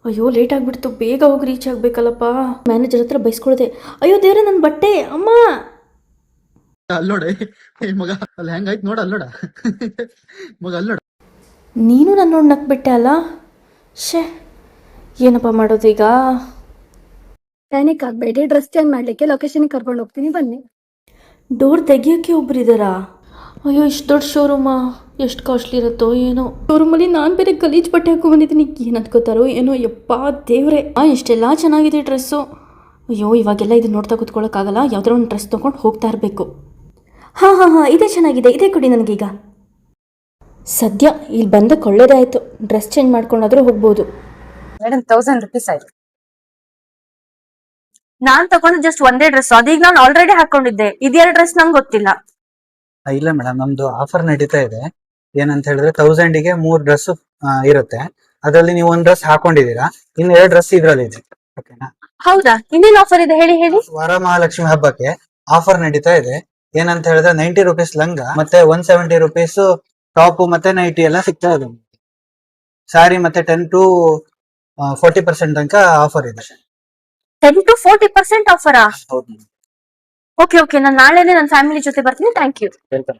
ಅಯ್ಯೋ ಲೇಟ್ ಆಗಿಬಿಡ್ತು, ಬೇಗ ಹೋಗಿ ರೀಚ್ ಆಗಬೇಕಲ್ಲಪ್ಪ. ಮ್ಯಾನೇಜರ್ ಹತ್ರ ಬೈಸ್ಕೊಳ್ದೆ. ಅಯ್ಯೋ ದೇವ್ರೆ ನನ್ನ ಬಟ್ಟೆ ಅಮ್ಮ. ಅಲ್ಲೋಡ ಮಗ, ಅಲ್ಲಿ ಹೆಂಗಾಯ್ತು ನೋಡ, ಅಲ್ಲೋಡ ಮಗ, ಅಲ್ಲೋಡ. ನೀನು ನನ್ನ ನೋಡಿ ನಕ್ಬಿಟ್ಟೆ ಅಲ್ಲ. ಶೇ, ಏನಪ್ಪ ಮಾಡೋದು ಈಗ? ಪ್ಯಾನಿಕ್ ಆಗಬೇಡಿ, ಡ್ರೆಸ್ ಚೇಂಜ್ ಮಾಡಲಿಕ್ಕೆ ಲೊಕೇಶನ್ಗೆ ಕರ್ಕೊಂಡು ಹೋಗ್ತೀನಿ, ಬನ್ನಿ. ಡೋರ್ ತೆಗಿಯೋಕ್ಕೆ ಒಬ್ಬರಿದ್ದಾರಾ? ಅಯ್ಯೋ ಇಷ್ಟು ದೊಡ್ಡ ಶೋರೂಮಾ, ಎಷ್ಟು ಕಾಸ್ಟ್ಲಿ ಇರುತ್ತೋ ಏನೋ. ಶೋರೂಮಲ್ಲಿ ನಾನು ಬೇರೆ ಗಲೀಜ್ ಬಟ್ಟೆ ಹಾಕೊಂಡ್ಬಂದಿದ್ದೀನಿ, ಏನು ಅಂದ್ಕೋತಾರೋ ಏನೋ. ಯಪ್ಪ ದೇವ್ರೆ, ಎಷ್ಟೆಲ್ಲ ಚೆನ್ನಾಗಿದೆ ಡ್ರೆಸ್ಸು. ಅಯ್ಯೋ ಇವಾಗೆಲ್ಲ ಇದು ನೋಡ್ತಾ ಕೂತ್ಕೊಳ್ಳೋಕ್ಕಾಗಲ್ಲ, ಯಾವುದೋ ಒಂದು ಡ್ರೆಸ್ ತೊಗೊಂಡು ಹೋಗ್ತಾ ಇರಬೇಕು. ಹಾಂ ಇದೇ ಚೆನ್ನಾಗಿದೆ, ಇದೇ ಕೊಡಿ ನನಗೀಗ. ಸದ್ಯ ಇಲ್ಲಿ ಬಂದಕ್ಕೆ ಒಳ್ಳೇದಾಯಿತು, ಡ್ರೆಸ್ ಚೇಂಜ್ ಮಾಡ್ಕೊಂಡಾದ್ರೂ ಹೋಗ್ಬೋದು. ಮೇಡಮ್ 1000 rupees ಆಯ್ತು. ನಾನ್ ತಗೊಂಡು ಜಸ್ಟ್ ಒಂದೇ ಡ್ರೆಸ್, ಅದೀಗ ನಾನು ಆಲ್ರೆಡಿ ಹಾಕೊಂಡಿದ್ದೆ. ಇದೆರಡು ಡ್ರೆಸ್ ನಂಗೆ ಗೊತ್ತಿಲ್ಲ. ಇಲ್ಲ ಮೇಡಮ್, ನಮ್ದು ಆಫರ್ ನಡೀತಾ ಇದೆ. ಏನಂತ ಹೇಳಿದ್ರೆ 1000ಗೆ 3 ಡ್ರೆಸ್ ಇರುತ್ತೆ. ಅದರಲ್ಲಿ ನೀವು 1 ಡ್ರೆಸ್ ಹಾಕೊಂಡಿದೀರಾ, ಇನ್ನು 2 ಡ್ರೆಸ್ ಇದ್ರಲ್ಲಿ ಇದೆ. ಓಕೆನಾ? ಹೌದಾ? ಇನ್ನೇನ್ ಆಫರ್ ಇದೆ ಹೇಳಿ? ವರಮಹಾಲಕ್ಷ್ಮಿ ಹಬ್ಬಕ್ಕೆ ಆಫರ್ ನಡೀತಾ ಇದೆ. ಏನಂತ ಹೇಳಿದ್ರೆ 90 rupees ಲಂಗ ಮತ್ತೆ 170 rupees ಟಾಪ್ ಮತ್ತೆ ನೈಟಿ ಎಲ್ಲ ಸಿಗ್ತಾ ಇದೆ. ಸ್ಯಾರಿ ಮತ್ತೆ 10 to 40% ತನಕ ಆಫರ್ ಇದೆ. 10 to 40% ಆಫರಾ? ಹೌದು. ಓಕೆ, ನಾನು ನಾಳೆನೆ ನನ್ನ ಫ್ಯಾಮಿಲಿ ಜೊತೆ ಬರ್ತೀನಿ. Thank you. ವೆಲ್ಕಮ್.